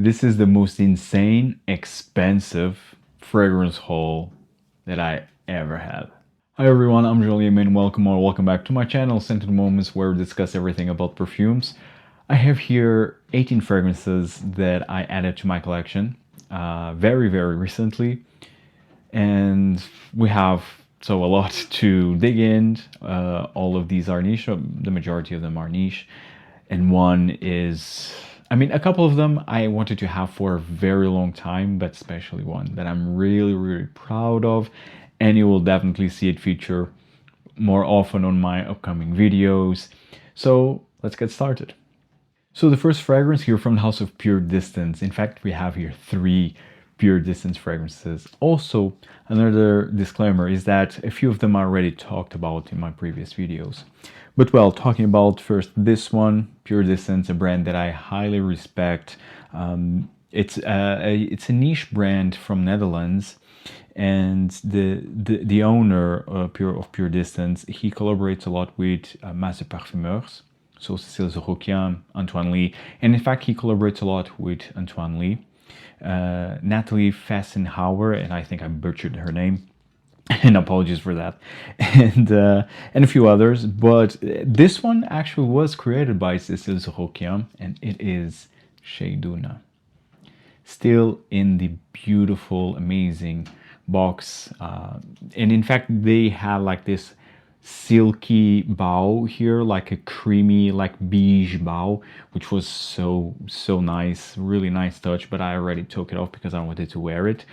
This is the most insane, expensive fragrance haul that I ever had. Hi everyone, I'm Julien and welcome back to my channel, Scented Moments, where we discuss everything about perfumes. I have here 18 fragrances that I added to my collection very recently, and we have a lot to dig in. All of these are niche, the majority of them are niche, and one is, a couple of them I wanted to have for a very long time, but especially one that I'm really proud of, and you will definitely see it feature more often on my upcoming videos. So let's get started. So the first fragrance here from the house of Puredistance. In fact, we have here 3 Puredistance fragrances. Also, another disclaimer is that a few of them are already talked about in my previous videos. But well, talking about first this one, Puredistance, a brand that I highly respect. It's a niche brand from Netherlands, and the owner of Puredistance, he collaborates a lot with master parfumeurs, so Cécile Zorokian, Antoine Lee, and in fact he collaborates a lot with Antoine Lee, Natalie Fessenhauer, and I think I butchered her name, and apologies for that, and a few others. But this one actually was created by Cécile Zorokian, and it is Sheiduna. Still in the beautiful, amazing box, and in fact they had like this silky bow here, like a creamy, like beige bow, which was so nice, really nice touch, but I already took it off because I wanted to wear it.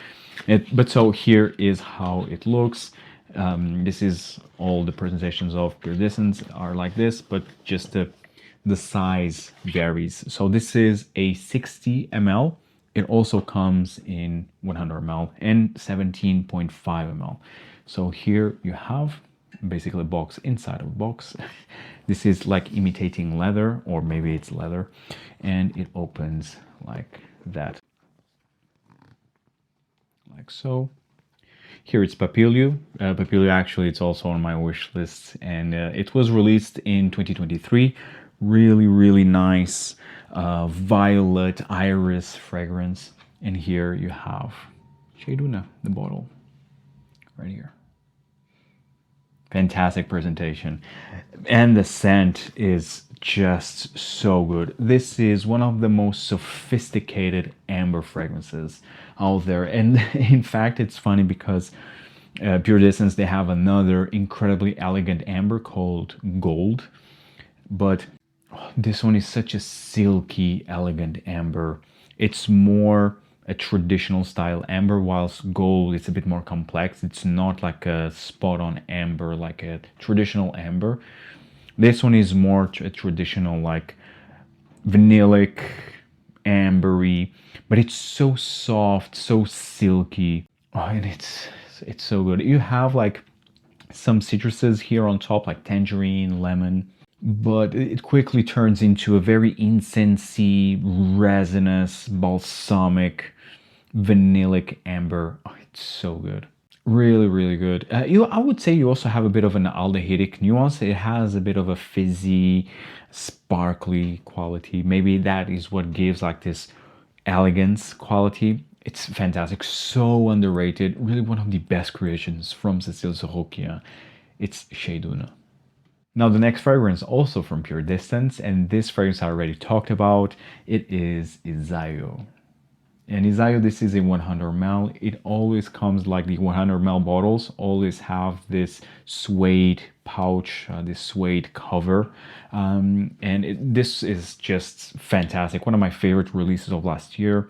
But so here is how it looks. This is all the presentations of Puredistance are like this, but just the size varies. So this is a 60 ml. It also comes in 100 ml and 17.5 ml. So here you have basically a box inside of a box. This is like imitating leather, or maybe it's leather, and it opens like that, like so. Here it's Papilio. Papilio, actually, it's also on my wish list, and it was released in 2023. Really nice violet iris fragrance. And here you have Sheiduna, the bottle, right here. Fantastic presentation, and the scent is just so good. This is one of the most sophisticated amber fragrances out there, and in fact it's funny because Puredistance, they have another incredibly elegant amber called Gold, but this one is such a silky, elegant amber. It's more a traditional style amber, whilst Gold is a bit more complex. It's not like a spot-on amber, like a traditional amber. This one is more a traditional, like vanillic, ambery, but it's so soft, so silky. Oh, and it's so good. You have like some citruses here on top, like tangerine, lemon, but it quickly turns into a very incensey, resinous, balsamic, vanillic amber. Oh, it's so good. Really good. I would say you also have a bit of an aldehydic nuance. It has a bit of a fizzy, sparkly quality. Maybe that is what gives like this elegance quality. It's fantastic, so underrated. Really one of the best creations from Cécile Zorokian. It's Sheiduna. Now the next fragrance, also from Puredistance, and this fragrance I already talked about, it is Ysayo. And Ysayo, this is a 100 ml. It always comes like the 100 ml bottles, always have this suede pouch, this suede cover. This is just fantastic. One of my favorite releases of last year.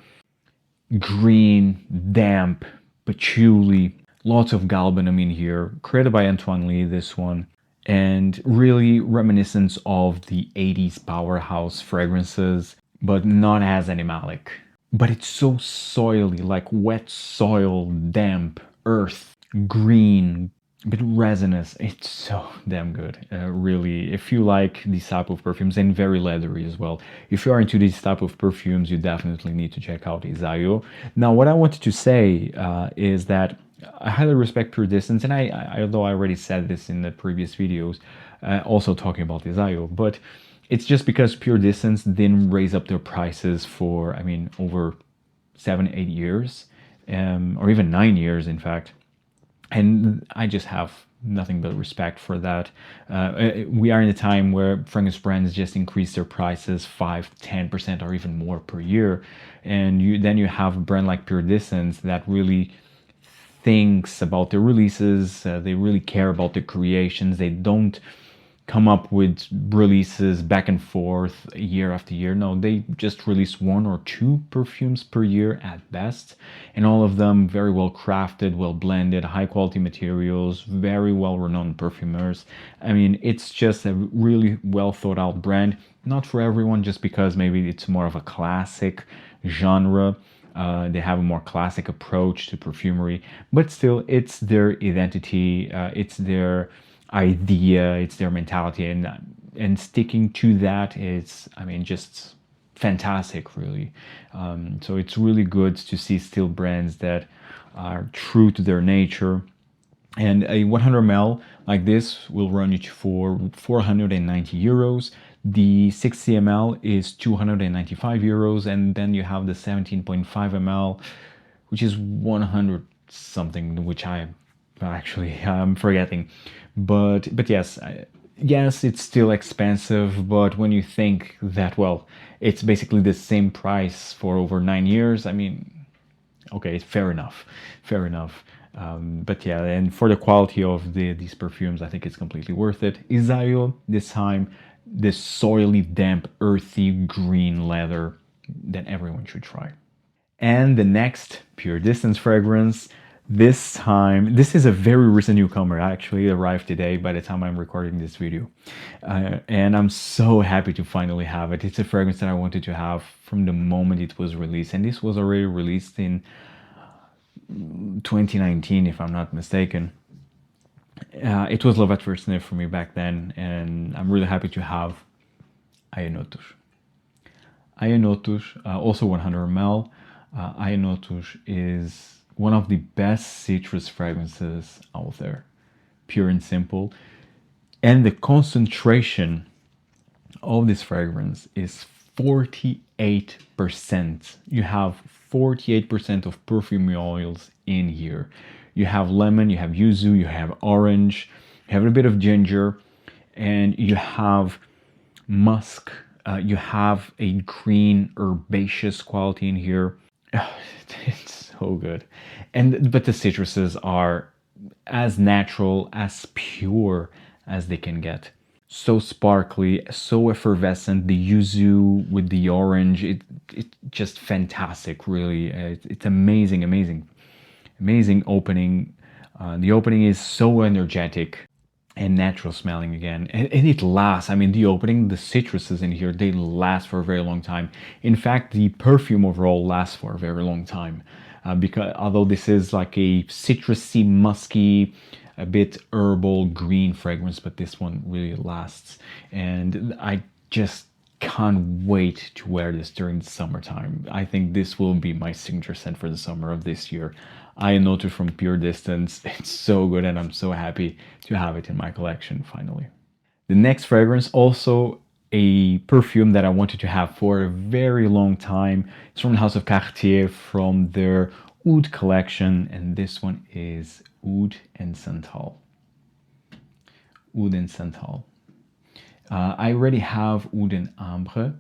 Green, damp, patchouli, lots of galbanum in here. Created by Antoine Lee, this one. And really reminiscent of the 80s powerhouse fragrances, but not as animalic. But it's so soily, like wet soil, damp, earth, green, a bit resinous. It's so damn good. Really, if you like these type of perfumes, and very leathery as well. If you are into these type of perfumes, you definitely need to check out Ysayo. Now, what I wanted to say is that I highly respect Puredistance, and although I already said this in the previous videos, also talking about Ysayo, but It's just because Puredistance didn't raise up their prices for, I mean, over 7, 8 years, or even 9 years, in fact. And I just have nothing but respect for that. We are in a time where fragrance brands just increase their prices 5, 10%, or even more per year. And then you have a brand like Puredistance that really thinks about their releases. They really care about the creations. They don't come up with releases back and forth year after year. No, they just release 1 or 2 perfumes per year at best, and all of them very well crafted, well blended, high quality materials, very well renowned perfumers. I mean, it's just a really well thought out brand. Not for everyone, just because maybe it's more of a classic genre. They have a more classic approach to perfumery, but still, it's their identity, it's their idea, it's their mentality, and sticking to that is, I mean, just fantastic, really. So it's really good to see still brands that are true to their nature. And a 100 ml like this will run you for 490 euros. The 60 ml is 295 euros, and then you have the 17.5 ml, which is 100 something, which I'm forgetting. But yes, it's still expensive. But when you think that, well, it's basically the same price for over 9 years, I mean, okay, fair enough, fair enough. But yeah, and for the quality of these perfumes, I think it's completely worth it. Ysayo, this time, this soily, damp, earthy green leather that everyone should try. And the next Puredistance fragrance, this time, this is a very recent newcomer. Actually arrived today by the time I'm recording this video. And I'm so happy to finally have it. It's a fragrance that I wanted to have from the moment it was released. And this was already released in 2019, if I'm not mistaken. It was love at first sniff for me back then. And I'm really happy to have Aenotus. Aenotus, also 100 ml. Aenotus is one of the best citrus fragrances out there, pure and simple. And the concentration of this fragrance is 48%. You have 48% of perfume oils in here. You have lemon, you have yuzu, you have orange, you have a bit of ginger, and you have musk. You have a green herbaceous quality in here. It's so good. But the citruses are as natural, as pure as they can get. So sparkly, so effervescent. The yuzu with the orange, it's just fantastic, really. It's amazing, amazing opening. The opening is so energetic and natural smelling again, and it lasts. I mean, the opening, the citruses in here, they last for a very long time. In fact, the perfume overall lasts for a very long time, because although this is like a citrusy, musky, a bit herbal green fragrance, but this one really lasts. And I just can't wait to wear this during the summertime. I think this will be my signature scent for the summer of this year. Aenotus from Puredistance. It's so good, and I'm so happy to have it in my collection finally. The next fragrance, also a perfume that I wanted to have for a very long time. It's from the house of Cartier, from their Oud collection, and this one is Oud Santal. Oud Santal. I already have Oud Ambre,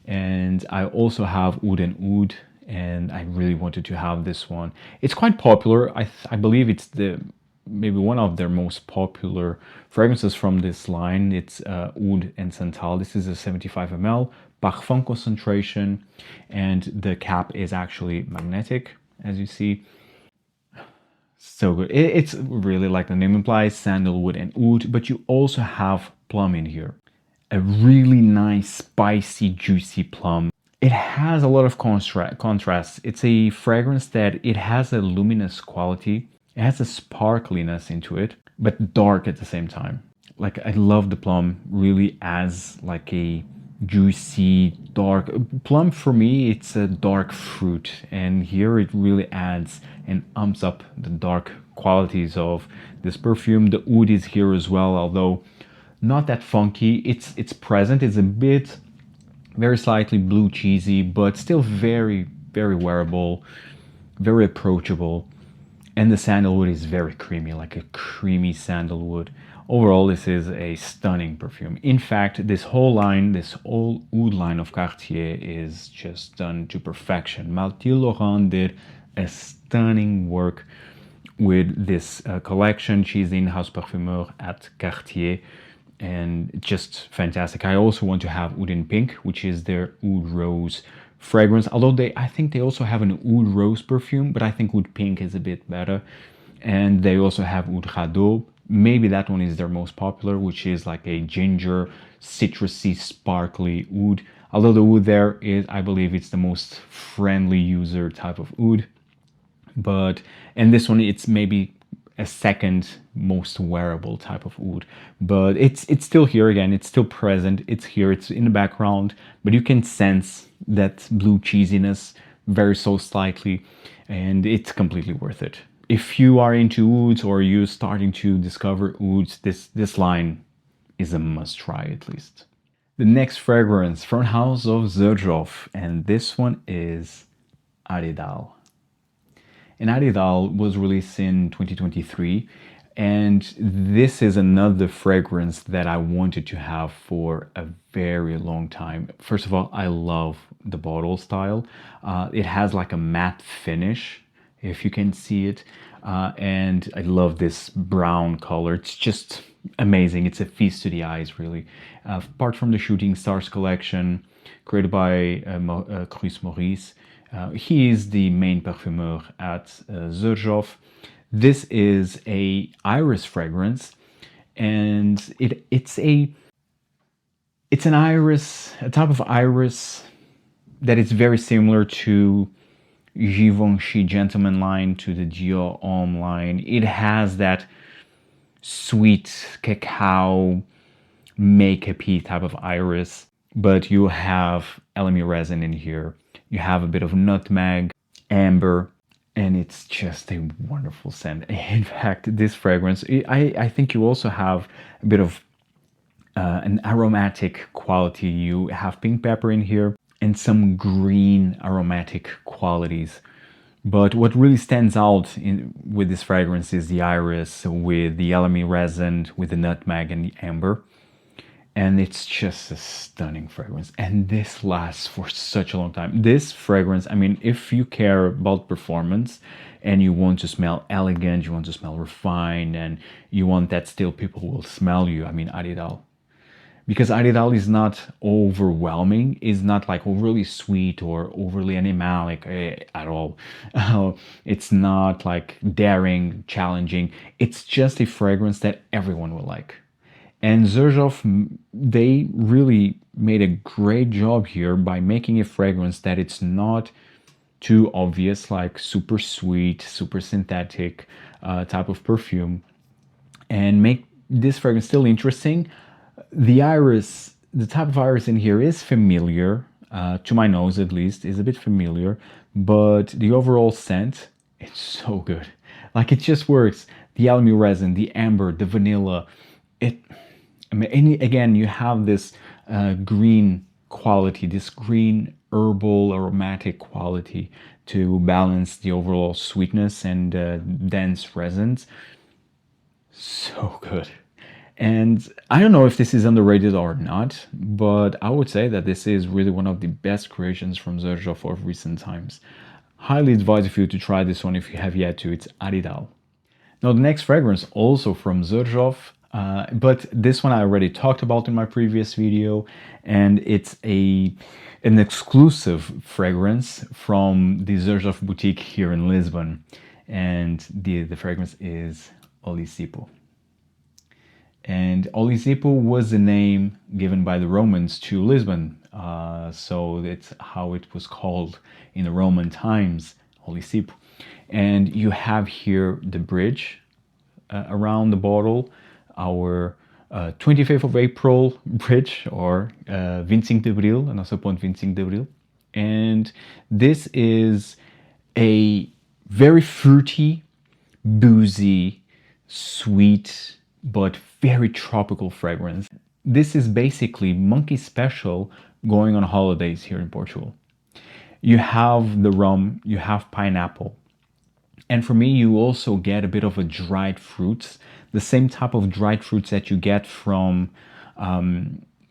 and I also have Oud Oud, and I really wanted to have this one. It's quite popular. I believe it's maybe one of their most popular fragrances from this line. It's Oud Santal. This is a 75 ml Parfum concentration, and the cap is actually magnetic, as you see. So good. It's really, like the name implies, sandalwood and oud, but you also have plum in here. A really nice, spicy, juicy plum. It has a lot of contrast. It's a fragrance that it has a luminous quality. It has a sparkliness into it, but dark at the same time. Like, I love the plum really as like a juicy, dark plum. For me, it's a dark fruit, and here it really adds and amps up the dark qualities of this perfume. The oud is here as well, although not that funky. It's present. It's a bit very slightly blue cheesy, but still very, very wearable, very approachable. And the sandalwood is very creamy, like a creamy sandalwood. Overall, this is a stunning perfume. In fact, this whole line, this whole oud line of Cartier is just done to perfection. Mathilde Laurent did a stunning work with this collection. She's the in-house parfumeur at Cartier, and just fantastic. I also want to have Oud in Pink, which is their Oud Rose fragrance, although I think they also have an Oud Rose perfume, but I think Oud Pink is a bit better. And they also have Oud Radeau. Maybe that one is their most popular, which is like a ginger, citrusy, sparkly oud. Although the oud there is, I believe it's the most friendly user type of oud. And this one, it's maybe a second most wearable type of oud. But it's still here again, it's still present, it's here, it's in the background, but you can sense that blue cheesiness very so slightly, and it's completely worth it. If you are into ouds or you're starting to discover ouds, this line is a must try at least. The next fragrance from House of Xerjoff, and this one is Aridal. And Aridal was released in 2023, and this is another fragrance that I wanted to have for a very long time. First of all, I love the bottle style. It has like a matte finish, if you can see it, and I love this brown color. It's just amazing. It's a feast to the eyes, really. Apart from the Shooting Stars collection created by Chris Maurice, he is the main parfumeur at Xerjoff. This is a iris fragrance, and it's an iris, a type of iris that is very similar to Givenchy Gentleman line, to the Dior Homme line. It has that sweet cacao makeup-y type of iris, but you have elemi resin in here. You have a bit of nutmeg, amber, and it's just a wonderful scent. In fact, this fragrance, I think you also have a bit of an aromatic quality. You have pink pepper in here and some green aromatic qualities. But what really stands out with this fragrance is the iris with the elemi resin, with the nutmeg and the amber. And it's just a stunning fragrance. And this lasts for such a long time. This fragrance, I mean, if you care about performance and you want to smell elegant, you want to smell refined, and you want that still people will smell you, I mean, Aridal. Because Aridal is not overwhelming, is not like overly sweet or overly animalic at all. It's not like daring, challenging. It's just a fragrance that everyone will like. And Xerjoff, they really made a great job here by making a fragrance that it's not too obvious, like super sweet, super synthetic type of perfume, and make this fragrance still interesting. The iris, the type of iris in here is familiar, to my nose at least, is a bit familiar, but the overall scent, it's so good. Like, it just works. The elemi resin, the amber, the vanilla, again, you have this green quality, this green herbal aromatic quality to balance the overall sweetness and dense resins. So good. And I don't know if this is underrated or not, but I would say that this is really one of the best creations from Xerjoff of recent times. Highly advise you to try this one if you have yet to. It's Aridal. Now the next fragrance, also from Xerjoff, but this one I already talked about in my previous video, and it's an exclusive fragrance from the Xerjoff boutique here in Lisbon, and the fragrance is Olissipo. And Olissipo was the name given by the Romans to Lisbon, so that's how it was called in the Roman times, Olissipo. And you have here the bridge around the bottle, our 25th of April bridge, or 25 de Abril, a nossa ponte 25 de Abril. And this is a very fruity, boozy, sweet, but very tropical fragrance. This is basically Monkey Special going on holidays here in Portugal. You have the rum, you have pineapple, and for me you also get a bit of a dried fruits, the same type of dried fruits that you get from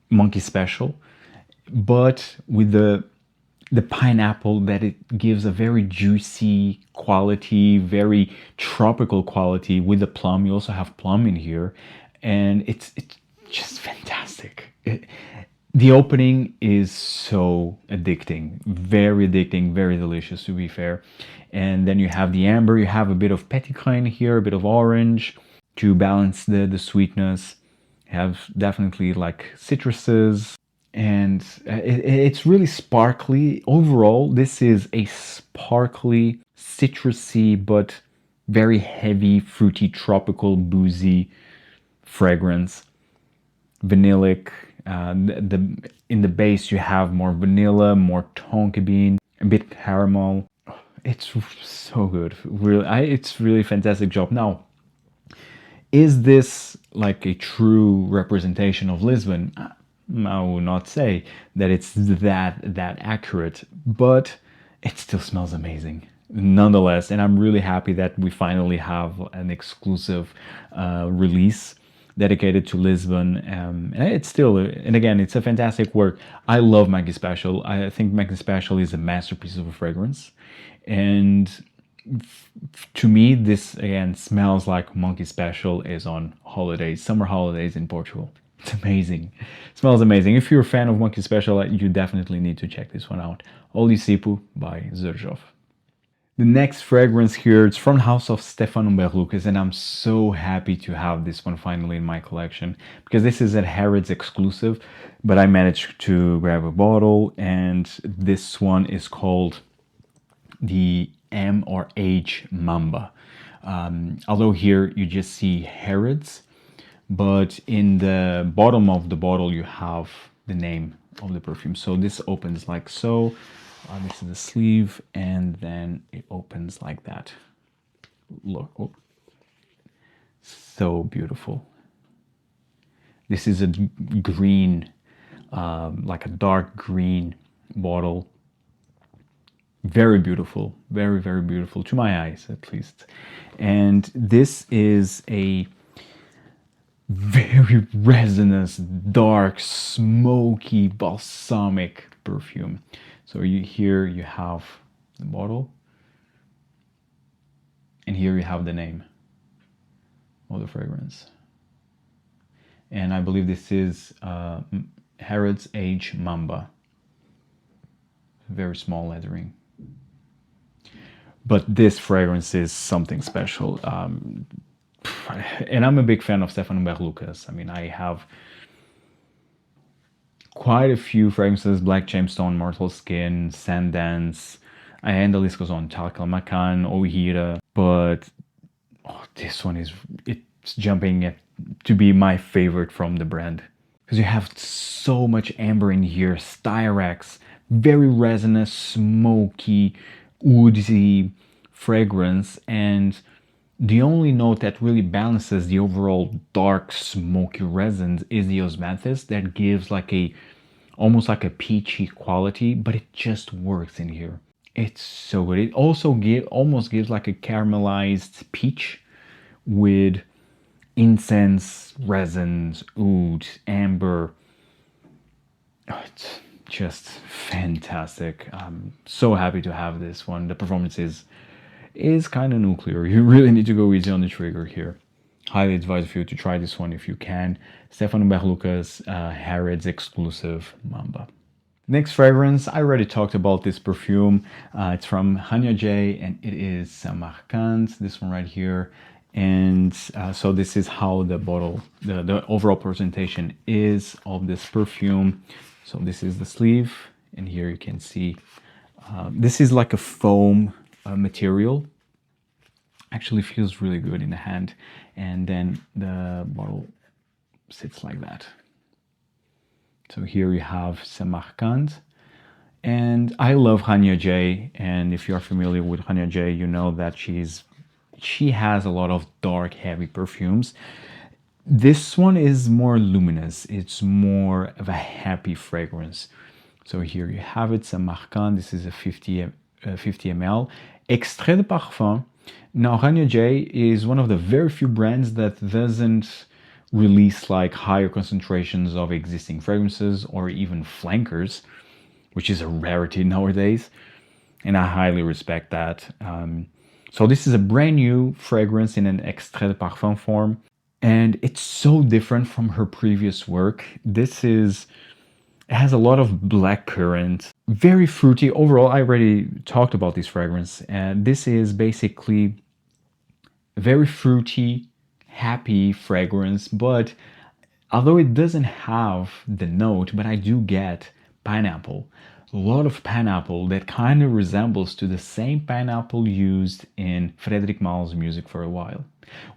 Monkey Special, but with the pineapple, that it gives a very juicy quality, very tropical quality. With the plum, you also have plum in here, and it's just fantastic. The opening is so addicting, very delicious, to be fair. And then you have the amber, you have a bit of petitgrain here, a bit of orange to balance the sweetness. You have definitely like citruses, and it's really sparkly. Overall, this is a sparkly, citrusy, but very heavy, fruity, tropical, boozy fragrance. Vanillic. In the base you have more vanilla, more tonka bean, a bit caramel. It's so good. Really, it's really fantastic job. Now, is this like a true representation of Lisbon? I will not say that it's that accurate, but it still smells amazing nonetheless. And I'm really happy that we finally have an exclusive release dedicated to Lisbon. And it's still, and again, it's a fantastic work. I love Monkey Special. I think Monkey Special is a masterpiece of a fragrance. And to me, this again smells like Monkey Special is on holidays, summer holidays in Portugal. It's amazing. It smells amazing. If you're a fan of Monkey Special, you definitely need to check this one out. Olissipo by Xerjoff. The next fragrance here, it's from the house of Stephane Humbert, and I'm so happy to have this one finally in my collection, because this is a Harrods exclusive, but I managed to grab a bottle, and this one is called the M or H Mamba. Although here you just see Harrods, but in the bottom of the bottle you have the name of the perfume. So this opens like so. This is the sleeve, and then it opens like that. Look, oh, so beautiful. This is a green, like a dark green bottle. Very beautiful, very beautiful to my eyes at least. And this is a very resinous, dark, smoky, balsamic perfume. So here you have the bottle, and here you have the name of the fragrance. And I believe this is Harrods H Mamba. Very small lettering. But this fragrance is something special. And I'm a big fan of Stephane Humbert. I mean, I have quite a few fragrances: Black Gemstone, Mortal Skin, Sandance, and the list goes on, Talcal Macan, Ohira. But this one it's jumping to be my favorite from the brand, because you have so much amber in here, styrax, very resinous, smoky, woodsy fragrance, and the only note that really balances the overall dark, smoky resins is the osmanthus, that gives like almost like a peachy quality, but it just works in here. It's so good. It also almost gives like a caramelized peach with incense, resins, oud, amber. Oh, it's just fantastic. I'm so happy to have this one. The performance is kind of nuclear. You really need to go easy on the trigger here. Highly advise you to try this one if you can. Stephane Humbert, Harrods exclusive Mamba. Next fragrance, I already talked about this perfume. It's from Rania J, and it is Samarkand, this one right here. And so this is how the bottle, the overall presentation is of this perfume. So this is the sleeve, and here you can see this is like a foam material. Actually feels really good in the hand, and then the bottle sits like that. So here you have Samarkand, and I love Rania J, and if you are familiar with Rania J, you know that she has a lot of dark, heavy perfumes. This one is more luminous. It's more of a happy fragrance. So here you have it, Samar. This is a 50 ml. Extrait de Parfum. Now, Rania J is one of the very few brands that doesn't release like higher concentrations of existing fragrances or even flankers, which is a rarity nowadays. And I highly respect that. So this is a brand new fragrance in an Extrait de Parfum form. And it's so different from her previous work. It has a lot of black currant, very fruity. Overall, I already talked about this fragrance. And this is basically a very fruity, happy fragrance. But although it doesn't have the note, but I do get pineapple. A lot of pineapple that kind of resembles to the same pineapple used in Frederic Malle's music for a while,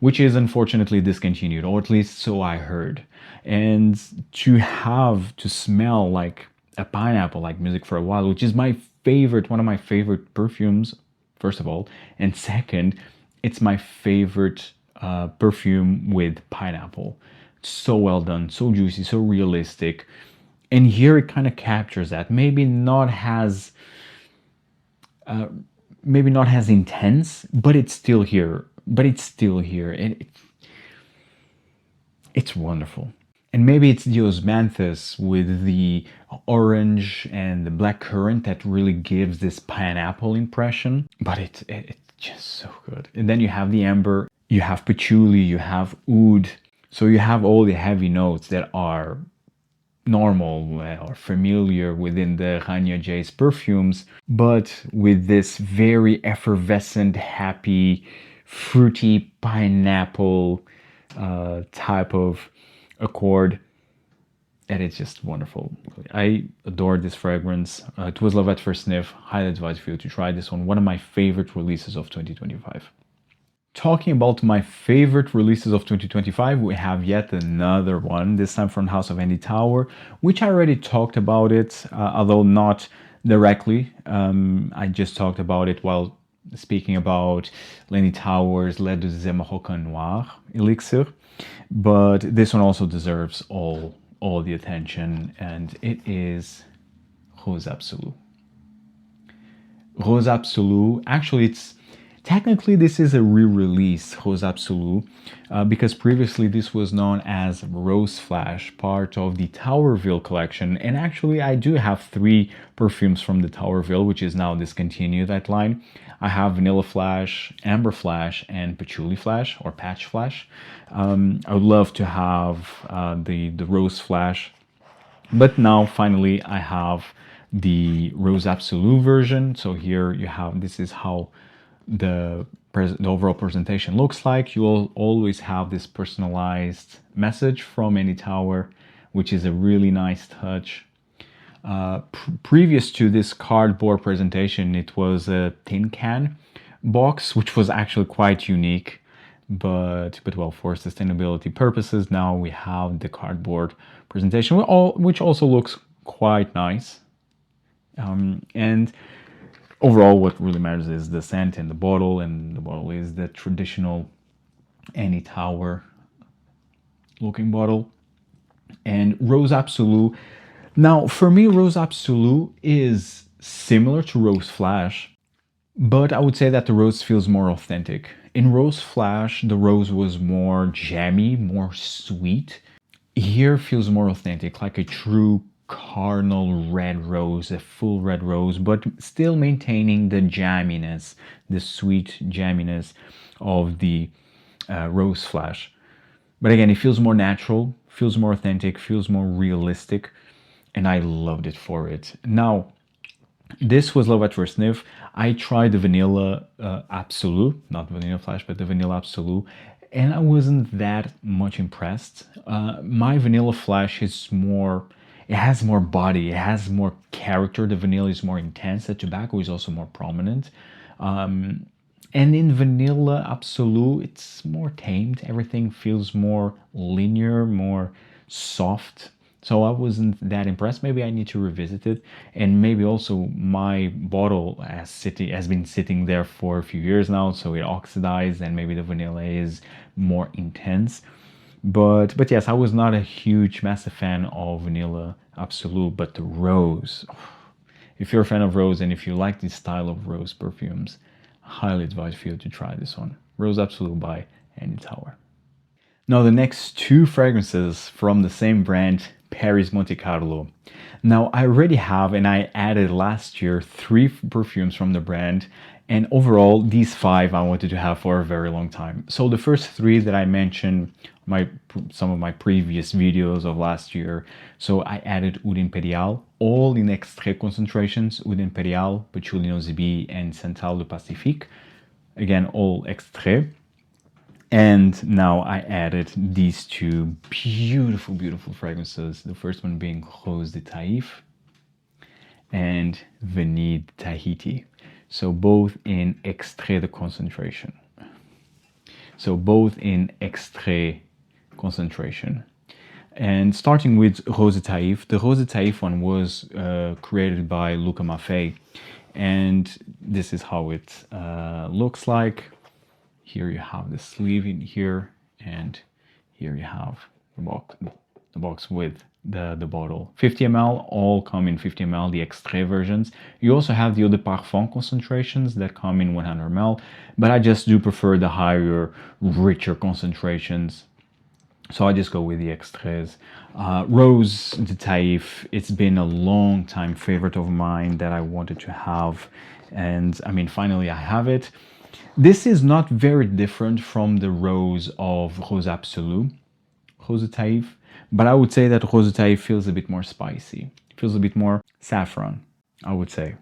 which is unfortunately discontinued, or at least so I heard. And to smell like a pineapple like music for a while, which is one of my favorite perfumes, first of all, and second, it's my favorite perfume with pineapple. So well done, so juicy, so realistic. And here it kind of captures that. Maybe not as intense, but it's still here. And it's wonderful. And maybe it's the osmanthus with the orange and the black currant that really gives this pineapple impression. But it's just so good. And then you have the amber, you have patchouli, you have oud. So you have all the heavy notes that are normal or familiar within the Rania J's perfumes, but with this very effervescent, happy, fruity pineapple type of accord. And it's just wonderful. I adore this fragrance. It was love at first sniff. Highly advise for you to try this one. One of my favorite releases of 2025. Talking about my favorite releases of 2025, we have yet another one, this time from House of Andy Tower, which I already talked about it, although not directly. I just talked about it while speaking about Lenny Tower's Le Deuxième Marocain Noir elixir, but this one also deserves all the attention, and it is Rose Absolue. Rose Absolue, actually technically, this is a re-release, Rose Absolue, because previously this was known as Rose Flash, part of the Towerville collection. And actually, I do have 3 perfumes from the Towerville, which is now discontinued, that line. I have Vanilla Flash, Amber Flash, and Patchouli Flash, or Patch Flash. I would love to have the Rose Flash, but now, finally, I have the Rose Absolue version. So here you have, this is how the overall presentation looks like. You will always have this personalized message from Andy Tower, which is a really nice touch. Previous to this cardboard presentation, it was a tin can box, which was actually quite unique, but well, for sustainability purposes, now we have the cardboard presentation, which also looks quite nice. And overall, what really matters is the scent and the bottle is the traditional Andy Tower looking bottle. And Rose Absolue. Now, for me, Rose Absolue is similar to Rose Flash, but I would say that the rose feels more authentic. In Rose Flash, the rose was more jammy, more sweet. Here feels more authentic, like a true carnal red rose, a full red rose, but still maintaining the jamminess, the sweet jamminess of the Rose Flash. But again, it feels more natural, feels more authentic, feels more realistic, and I loved it for it. Now, this was love at first sniff. I tried the Vanilla Absolue, not Vanilla Flash, but the Vanilla Absolue, and I wasn't that much impressed. My Vanilla Flash is more, it has more body, it has more character. The vanilla is more intense, the tobacco is also more prominent. And in Vanilla Absolue, it's more tamed. Everything feels more linear, more soft. So I wasn't that impressed. Maybe I need to revisit it. And maybe also my bottle has been sitting there for a few years now, so it oxidized, and maybe the vanilla is more intense. But yes, I was not a huge, massive fan of Vanilla Absolue, but the rose. If you're a fan of rose and if you like this style of rose perfumes, I highly advise for you to try this one. Rose Absolue by Annie Tower. Now the next two fragrances from the same brand, Perris Monte Carlo. Now I already have, and I added last year, 3 perfumes from the brand, and overall these 5 I wanted to have for a very long time. So the first 3 that I mentioned, some of my previous videos of last year, so I added Oud Imperial, all in Extrait concentrations, Oud Imperial, Patchouli Nozibi, and Santal du Pacifique, again all Extrait. And now I added these 2 beautiful, beautiful fragrances. The first one being Rose de Taif and Vanille de Tahiti. So both in Extrait de concentration. So both in Extrait concentration. And starting with Rose de Taif, the Rose de Taif one was created by Luca Maffei. And this is how it looks like. Here you have the sleeve in here, and here you have the box with the bottle. 50 ml, all come in 50 ml, the Extrait versions. You also have the Eau de Parfum concentrations that come in 100 ml, but I just do prefer the higher, richer concentrations. So I just go with the Extraits. Rose de Taif, it's been a long time favorite of mine that I wanted to have. And I mean, finally I have it. This is not very different from the rose of Rose Absolue, Rose de Taif, but I would say that Rose de Taif feels a bit more spicy, feels a bit more saffron, I would say.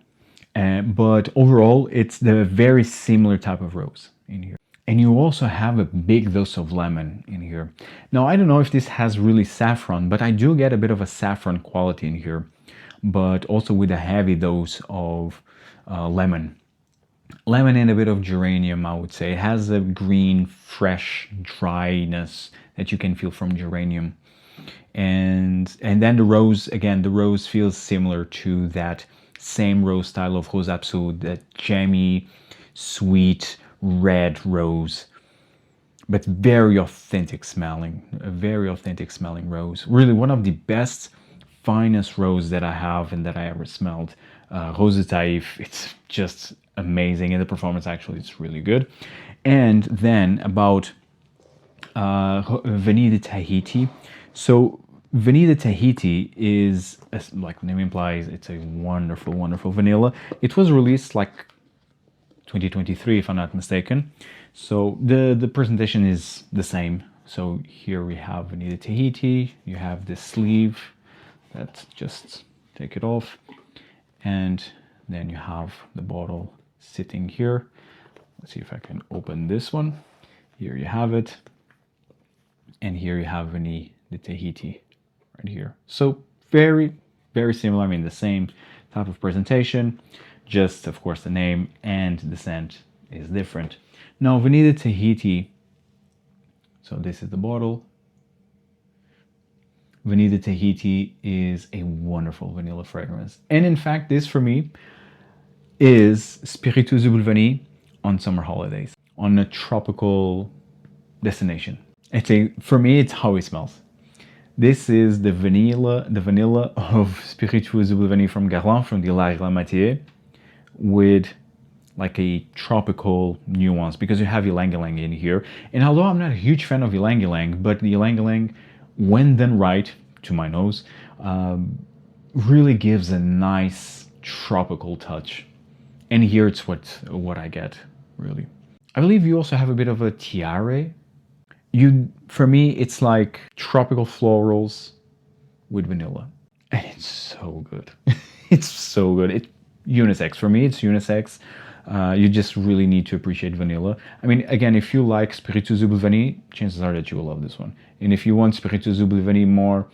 But overall, it's the very similar type of rose in here. And you also have a big dose of lemon in here. Now, I don't know if this has really saffron, but I do get a bit of a saffron quality in here, but also with a heavy dose of lemon. Lemon and a bit of geranium, I would say. It has a green, fresh dryness that you can feel from geranium. And then the rose, again, the rose feels similar to that same rose style of Rose Absolue, that jammy, sweet, red rose, but very authentic smelling, a very authentic smelling rose. Really one of the best, finest rose that I have and that I ever smelled. Rose de Taif, it's just amazing, and the performance actually is really good. And then about Vanille de Tahiti. So Vanille de Tahiti is, like the name implies, it's a wonderful, wonderful vanilla. It was released like 2023, if I'm not mistaken. So the presentation is the same. So here we have Vanille de Tahiti. You have the sleeve. Let's just take it off. And then you have the bottle sitting here. Let's see if I can open this one. Here you have it. And here you have Vanille de Tahiti right here. So very, very similar. I mean, the same type of presentation, just of course the name and the scent is different. Now Vanille de Tahiti, so this is the bottle. Vanille de Tahiti is a wonderful vanilla fragrance. And in fact, this for me is Spiritueux Double Vanille on summer holidays, on a tropical destination. For me, it's how it smells. This is the vanilla of Spiritueux Double Vanille from Guerlain, from the La Matière, with like a tropical nuance, because you have ylang ylang in here. And although I'm not a huge fan of ylang ylang, but the ylang ylang, when done right, to my nose, really gives a nice tropical touch. And here it's what I get, really. I believe you also have a bit of a tiare. For me, it's like tropical florals with vanilla. And it's so good. It's so good. Unisex. For me, it's unisex. You just really need to appreciate vanilla. I mean, again, if you like Spiritueux Double Vanille, chances are that you will love this one. And if you want Spiritueux Double Vanille more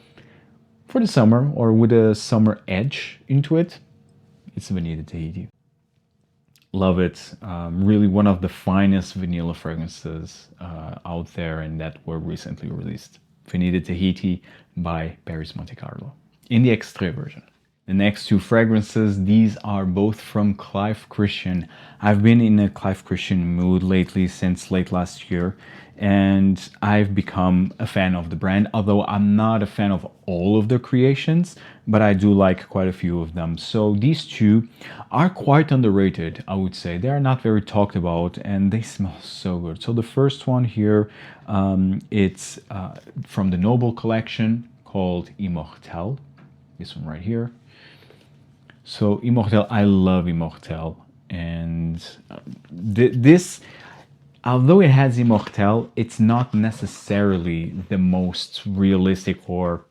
for the summer or with a summer edge into it, it's Vanille de Tahiti. Love it. Really one of the finest vanilla fragrances out there and that were recently released. Vanille de Tahiti by Perris Monte Carlo in the Extrait version. The next two fragrances, these are both from Clive Christian. I've been in a Clive Christian mood lately since late last year, and I've become a fan of the brand, although I'm not a fan of all of their creations, but I do like quite a few of them. So these two are quite underrated, I would say. They are not very talked about, and they smell so good. So the first one here, it's from the Noble collection called Immortelle. This one right here. So Immortelle, I love Immortelle, and this, although it has Immortelle, it's not necessarily the most realistic or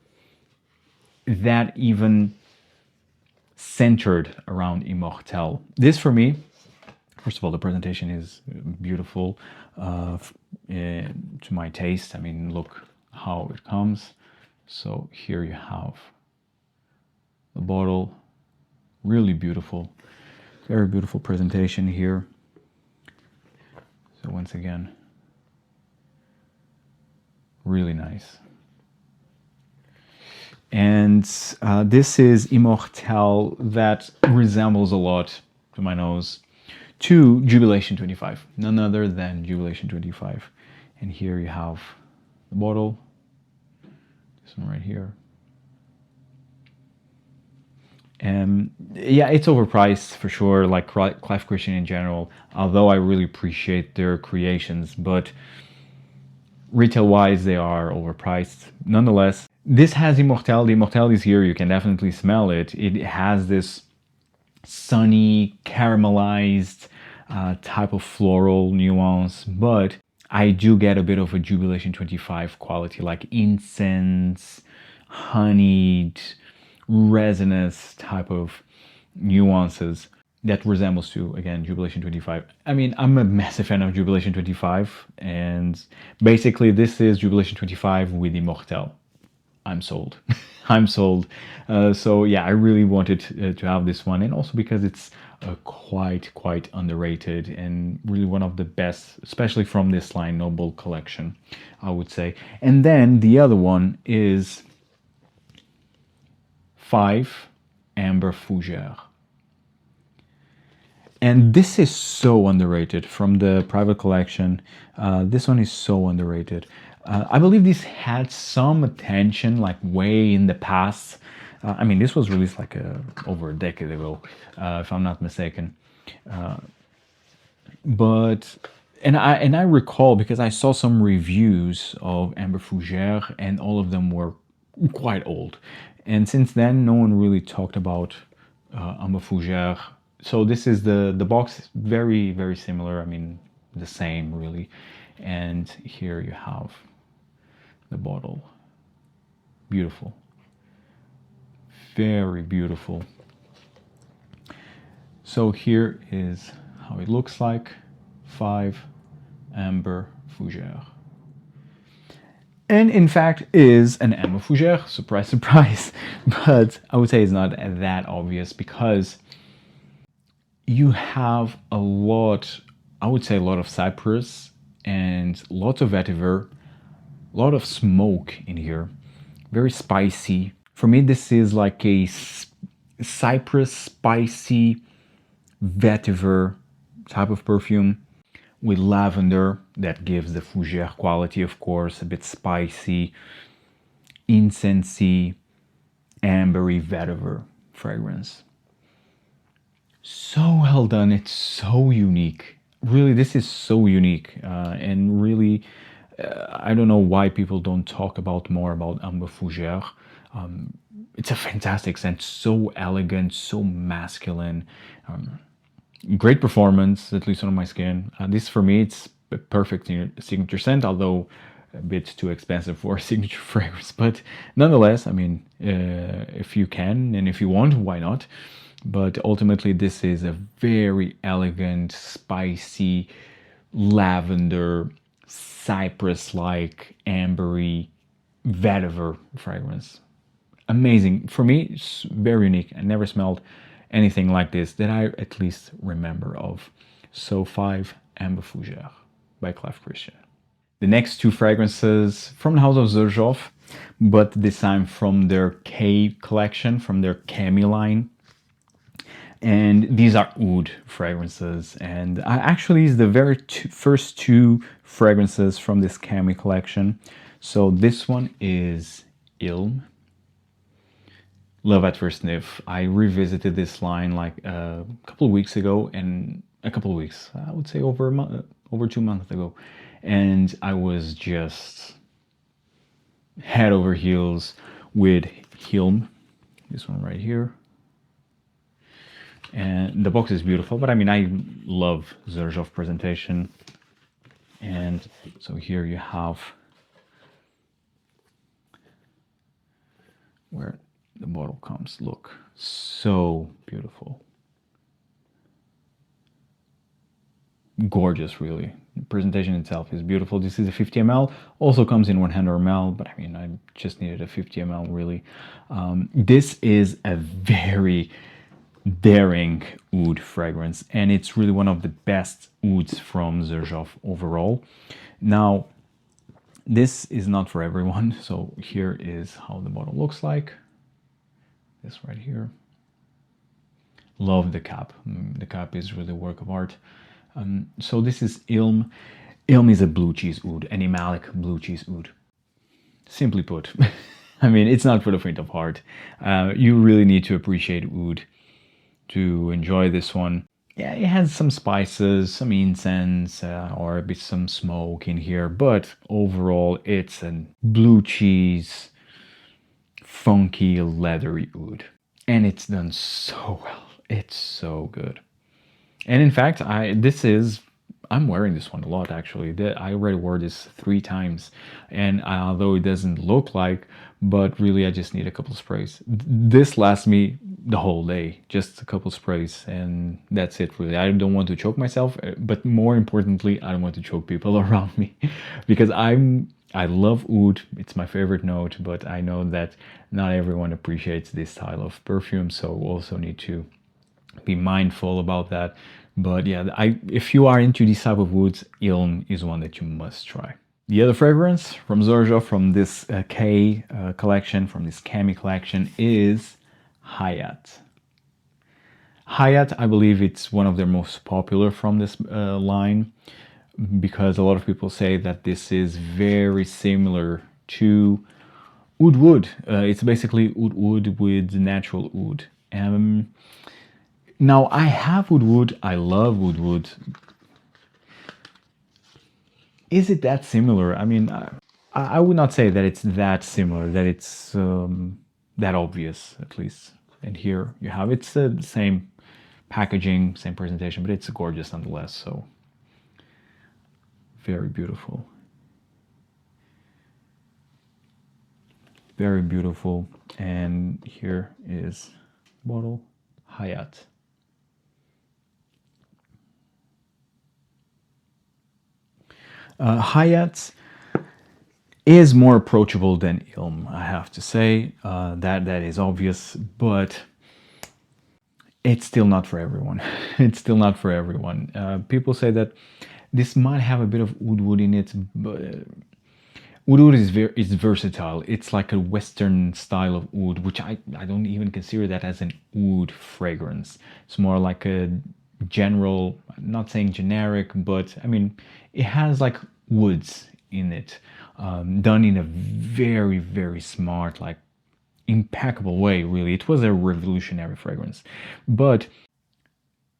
that even centered around Immortelle. This for me, first of all, the presentation is beautiful to my taste. I mean, look how it comes. So here you have the bottle. Really beautiful, very beautiful presentation here. So once again, really nice. And this is Immortelle that resembles a lot, to my nose, to Jubilation 25, none other than Jubilation 25. And here you have the bottle, this one right here. Yeah, it's overpriced for sure, like Clive Christian in general, although I really appreciate their creations, but retail-wise, they are overpriced. Nonetheless, this has Immortelle. The Immortelle is here. You can definitely smell it. It has this sunny, caramelized type of floral nuance, but I do get a bit of a Jubilation 25 quality, like incense, honeyed, resinous type of nuances that resembles to, again, Jubilation 25. I mean, I'm a massive fan of Jubilation 25, and basically this is Jubilation 25 with Immortelle. I'm sold. I'm sold. So yeah, I really wanted to have this one, and also because it's quite underrated and really one of the best, especially from this line, Noble collection, I would say. And then the other one is 5 Amber Fougere. And this is so underrated from the private collection. This one is so underrated. I believe this had some attention like way in the past. I mean, this was released like over a decade ago, if I'm not mistaken. And I recall, because I saw some reviews of Amber Fougere and all of them were quite old. And since then, no one really talked about Amber Fougere. So this is the box, very similar. I mean, the same really. And here you have the bottle. Beautiful. Very beautiful. So here is how it looks like. 5 Amber Fougere. And in fact is an Amber Fougere, surprise, surprise. But I would say it's not that obvious because you have a lot, I would say a lot of cypress and lots of vetiver, a lot of smoke in here, very spicy. For me, this is like a cypress, spicy, vetiver type of perfume with lavender that gives the Fougere quality, of course, a bit spicy, incensey, ambery vetiver fragrance. So well done. It's so unique. Really, this is so unique, and really, I don't know why people don't talk more about Amber Fougere. It's a fantastic scent, so elegant, so masculine. Great performance, at least on my skin. This for me, it's a perfect signature scent, although a bit too expensive for a signature fragrance. But nonetheless, I mean, if you can and if you want, why not? But ultimately, this is a very elegant, spicy, lavender, cypress-like, ambery, vetiver fragrance. Amazing. For me, it's very unique. I never smelled anything like this that I at least remember of. So 5 Amber Fougere by Clive Christian. the next two fragrances from the house of Xerjoff, but this time from their K collection, from their Cami line. And these are Oud fragrances, and actually is the very first two fragrances from this Cami collection. So this one is Ilm. Love at first sniff. I revisited this line like a couple of weeks ago, and a couple of weeks, I would say over a month, over 2 months ago, and I was just head over heels with Ilm. This one right here. And the box is beautiful, but I mean, I love Xerjoff presentation. And so here you have where the bottle comes. Look, so beautiful. Gorgeous, really. The presentation itself is beautiful. This is a 50 ml, also comes in 100 ml, but I mean, I just needed a 50 ml, really. This is a very daring oud fragrance, and it's really one of the best ouds from Xerjoff overall. Now, this is not for everyone, so here is how the bottle looks like. This right here. Love the cap. The cap is really a work of art. So this is Ilm. Ilm is a blue cheese oud, an Imalic blue cheese oud. Simply put, I mean, it's not for the faint of heart. You really need to appreciate oud to enjoy this one. Yeah, it has some spices, some incense, or a bit some smoke in here, but overall it's a blue cheese, funky, leathery oud. And it's done so well. It's so good. And in fact, I'm wearing this one a lot, actually. I already wore this 3 times, and although it doesn't look like, but really I just need a couple sprays. This lasts me the whole day, just a couple sprays, and that's it, really. I don't want to choke myself, but more importantly, I don't want to choke people around me, because I love oud. It's my favorite note, but I know that not everyone appreciates this style of perfume, so also need to be mindful about that. But yeah, if you are into these type of woods, Ilm is one that you must try. The other fragrance from Xerjoff, from this K collection, from this Cami collection, is Hayat. Hayat, I believe it's one of their most popular from this line, because a lot of people say that this is very similar to Oud Wood. It's basically Oud Wood with natural oud. Now, I have Oud Wood, I love Oud Wood. Is it that similar? I mean, I would not say that it's that similar, that it's that obvious, at least. And here you have, it's the same packaging, same presentation, but it's gorgeous nonetheless, so very beautiful. Very beautiful. And here is bottle Hayat. Hayat is more approachable than Ilm, I have to say. That is obvious, but it's still not for everyone. It's still not for everyone. People say that this might have a bit of oud wood in it, but oud wood is versatile. It's like a Western style of oud, which I don't even consider that as an oud fragrance. It's more like a general, I'm not saying generic, but I mean, it has like woods in it, done in a very, very smart, like impeccable way, really. It was a revolutionary fragrance. But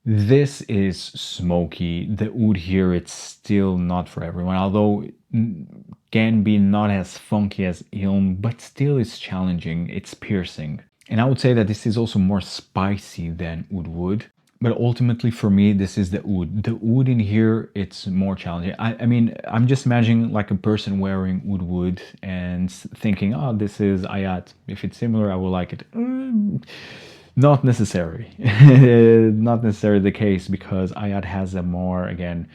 this is smoky. The oud here, it's still not for everyone, although it can be not as funky as Ilm, but still it's challenging, it's piercing. And I would say that this is also more spicy than Oud Wood. But ultimately, for me, this is the oud. The oud in here, it's more challenging. I mean, I'm just imagining like a person wearing Oud Wood and thinking, oh, this is Hayat. If it's similar, I will like it. Not necessary. Not necessarily the case, because Hayat has a more, again,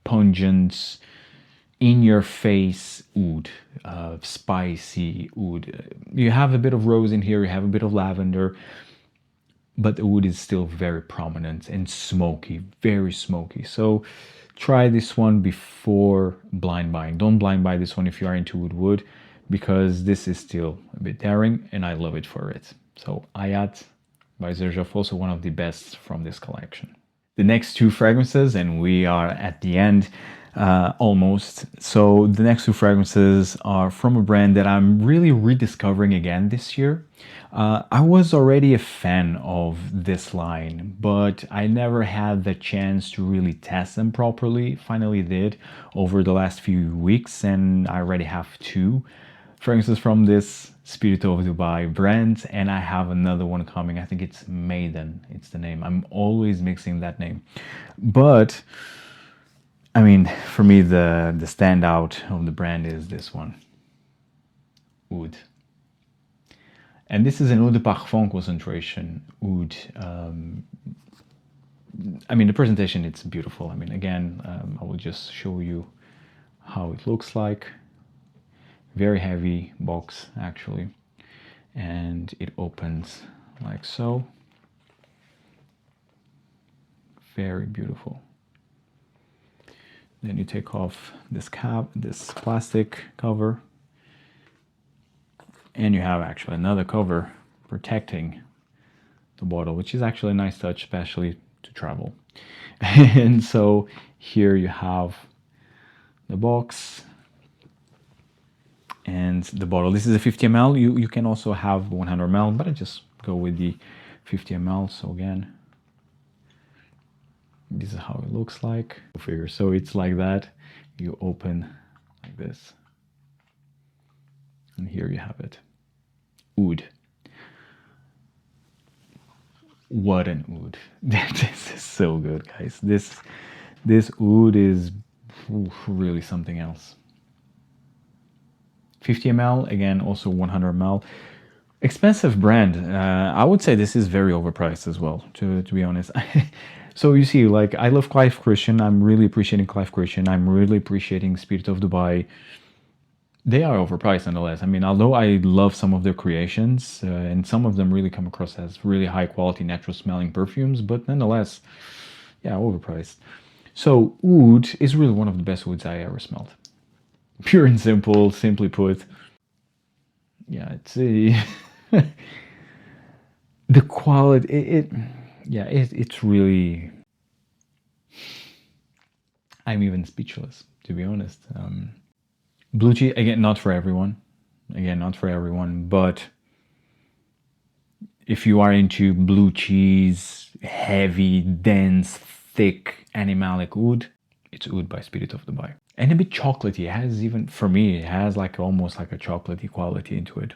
pungent, in-your-face oud, spicy oud. You have a bit of rose in here, you have a bit of lavender, but the oud is still very prominent and smoky, very smoky. So try this one before blind buying. Don't blind buy this one if you are into wood, because this is still a bit daring and I love it for it. So Hayat by Xerjoff, also one of the best from this collection. The next two fragrances, and we are at the end almost. So the next two fragrances are from a brand that I'm really rediscovering again this year. I was already a fan of this line, but I never had the chance to really test them properly. Finally did over the last few weeks, and I already have two fragrances from this Spirit of Dubai brand, and I have another one coming. I think it's Maiden, it's the name. I'm always mixing that name. But I mean, for me, the standout of the brand is this one, Oud. And this is an Eau de Parfum concentration Oud. I mean, the presentation, it's beautiful. I mean, again, I will just show you how it looks like. Very heavy box, actually. And it opens like so. Very beautiful. Then you take off this cap, this plastic cover, and you have actually another cover protecting the bottle, which is actually a nice touch, especially to travel. And so here you have the box and the bottle. This is a 50 ml. You can also have 100 ml, but I just go with the 50 ml. So again, this is how it looks like. So it's like that. You open like this, and here you have it. Oud. What an Oud. This is so good, guys. This Oud is really something else. 50 ml, again, also 100 ml. Expensive brand. I would say this is very overpriced as well, to be honest. So you see, like, I love Clive Christian. I'm really appreciating Clive Christian. I'm really appreciating Spirit of Dubai. They are overpriced nonetheless. I mean, although I love some of their creations, and some of them really come across as really high quality, natural smelling perfumes, but nonetheless, yeah, overpriced. So Oud is really one of the best Ouds I ever smelled. Pure and simple, simply put. Yeah, it's the quality. It's really. I'm even speechless, to be honest. Blue cheese, again, not for everyone. Again, not for everyone, but if you are into blue cheese, heavy, dense, thick, animalic Oud, it's Oud by Spirit of Dubai. And a bit chocolatey. It has, even for me, it has like almost like a chocolatey quality into it.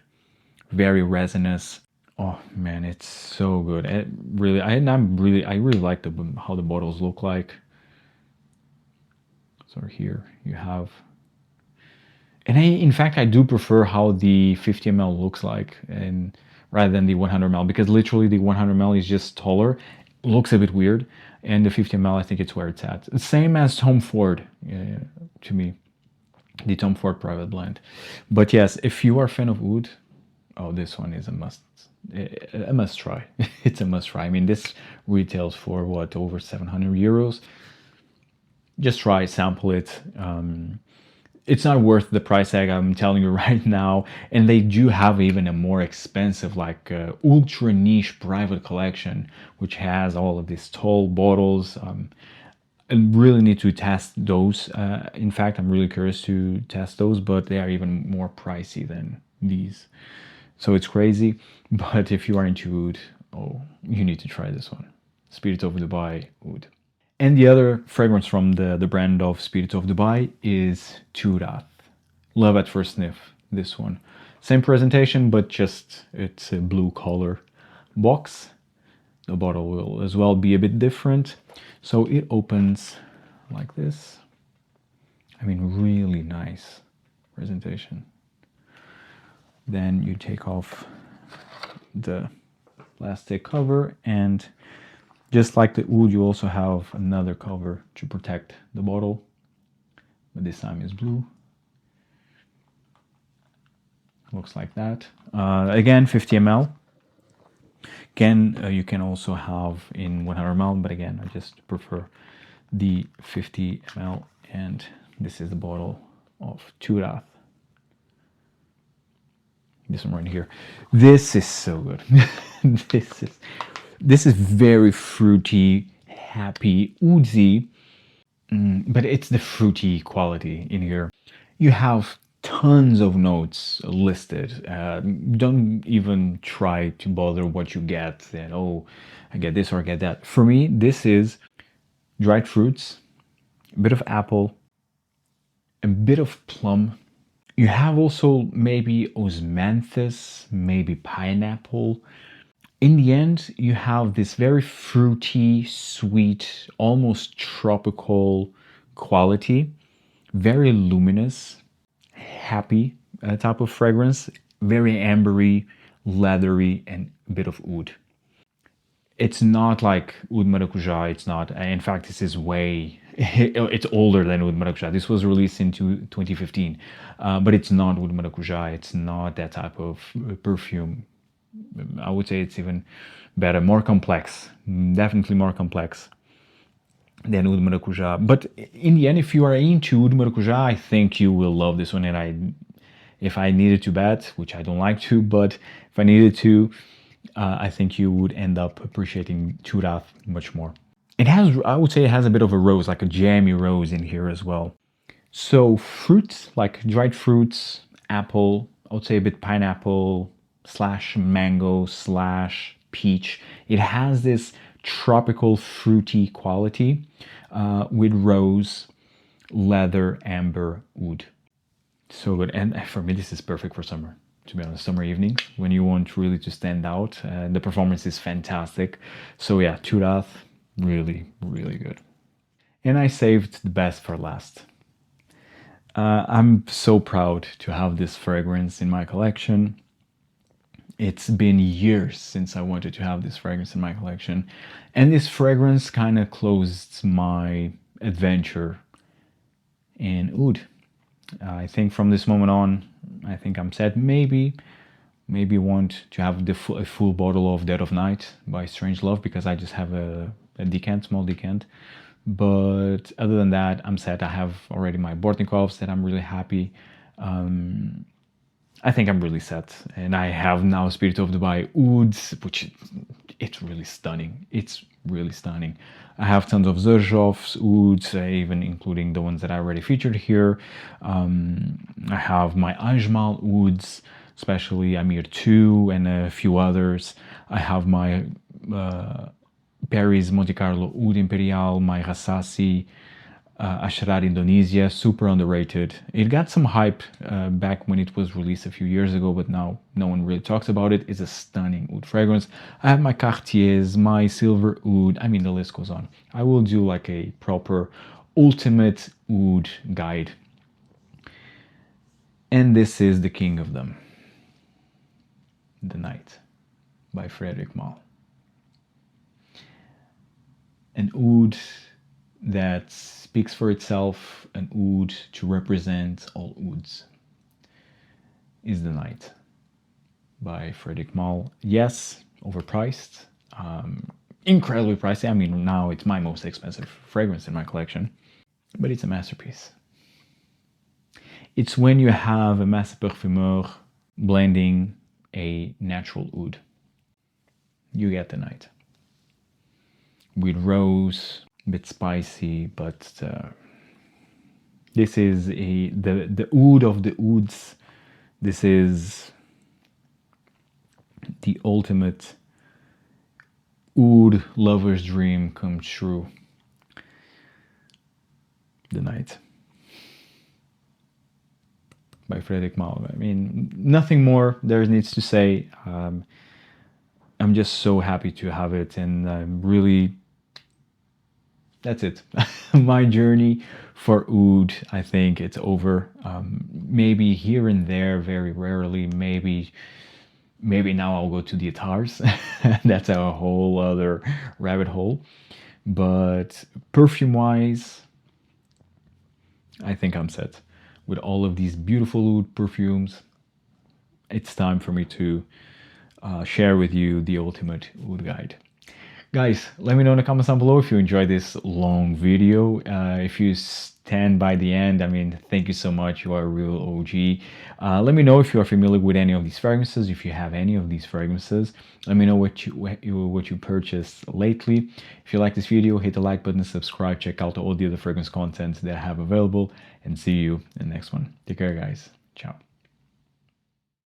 Very resinous. Oh man, it's so good. It really, I really like how the bottles look like. So here you have, and in fact, I do prefer how the 50 ml looks like, and rather than the 100 ml, because literally the 100 ml is just taller, looks a bit weird, and the 50 ml, I think it's where it's at. Same as Tom Ford, to me, the Tom Ford Private Blend. But yes, if you are a fan of Oud, oh, this one is a must try. It's a must try. I mean, this retails for what, over 700 euros. Just try, sample it. It's not worth the price tag, I'm telling you right now. And they do have even a more expensive, like ultra niche private collection, which has all of these tall bottles. I really need to test those. In fact, I'm really curious to test those, but they are even more pricey than these. So it's crazy. But if you are into Oud, oh, you need to try this one. Spirit of Dubai Oud. And the other fragrance from the brand of Spirit of Dubai is Turath. Love at first sniff, this one. Same presentation, but just it's a blue color box. The bottle will as well be a bit different. So it opens like this. I mean, really nice presentation. Then you take off the plastic cover, and just like the Oud, you also have another cover to protect the bottle, but this time is blue. Looks like that. Again, 50 ml. Again, you can also have in 100 ml, but again, I just prefer the 50 ml, and this is the bottle of Turath. This one right here. This is so good. this is very fruity, happy, oozy, but it's the fruity quality in here. You have tons of notes listed. Don't even try to bother what you get. And oh, I get this or I get that. For me, this is dried fruits, a bit of apple, a bit of plum. You have also maybe osmanthus, maybe pineapple. In the end, you have this very fruity, sweet, almost tropical quality, very luminous, happy type of fragrance, very ambery, leathery, and a bit of oud. It's not like Oud Maracuja, it's not, in fact, this is way, it's older than Oud Maracuja. This was released in 2015, but it's not Oud Maracuja, it's not that type of perfume. I would say it's even better, more complex, definitely more complex than Oud Maracuja. But in the end, if you are into Oud Maracuja, I think you will love this one. And if I needed to bet, which I don't like to, but if I needed to, I think you would end up appreciating Turath much more. It has, I would say it has a bit of a rose, like a jammy rose in here as well. So fruits, like dried fruits, apple, I would say a bit pineapple / mango / peach. It has this tropical fruity quality with rose, leather, amber, oud. So good. And for me, this is perfect for summer. To be honest, summer evenings when you want really to stand out. The performance is fantastic. So yeah, Turath, really, really good. And I saved the best for last. I'm so proud to have this fragrance in my collection. It's been years since I wanted to have this fragrance in my collection. And this fragrance kind of closed my adventure in oud. I think from this moment on, I think I'm set. Maybe want to have a full bottle of Dead of Night by Strangelove, because I just have a small decant. But other than that, I'm set. I have already my Bortnikovs that I'm really happy. I think I'm really set. And I have now Spirit of Dubai Oud, which it's really stunning. It's really stunning. I have tons of Xerjoff's Ouds, even including the ones that I already featured here. I have my Ajmal Ouds, especially Amir 2 and a few others. I have my Perris Monte Carlo Oud Imperial, my Rassasi, Ashrar Indonesia, super underrated. It got some hype back when it was released a few years ago, but now no one really talks about it. It's a stunning oud fragrance. I have my Cartiers, my Silver Oud. I mean, the list goes on. I will do like a proper ultimate oud guide. And this is the king of them, The Night by Frederic Malle. An oud that speaks for itself, an oud to represent all ouds, is The Night by Frederic Malle. Yes, overpriced, incredibly pricey. I mean, now it's my most expensive fragrance in my collection, but it's a masterpiece. It's when you have a master parfumeur blending a natural oud, you get The Night. With rose, a bit spicy, but this is the oud of the ouds. This is the ultimate oud lover's dream come true. The Night by Frederic Malle. I mean, nothing more there needs to say. I'm just so happy to have it, and I'm really, that's it. My journey for oud, I think it's over. Maybe here and there, very rarely, maybe now I'll go to the Atars. That's a whole other rabbit hole. But perfume-wise, I think I'm set. With all of these beautiful oud perfumes, it's time for me to share with you the ultimate oud guide. Guys, let me know in the comments down below if you enjoyed this long video. If you stand by the end, I mean, thank you so much. You are a real OG. Let me know if you are familiar with any of these fragrances, if you have any of these fragrances. Let me know what you purchased lately. If you like this video, hit the like button, subscribe, check out all the other fragrance content that I have available, and see you in the next one. Take care, guys. Ciao.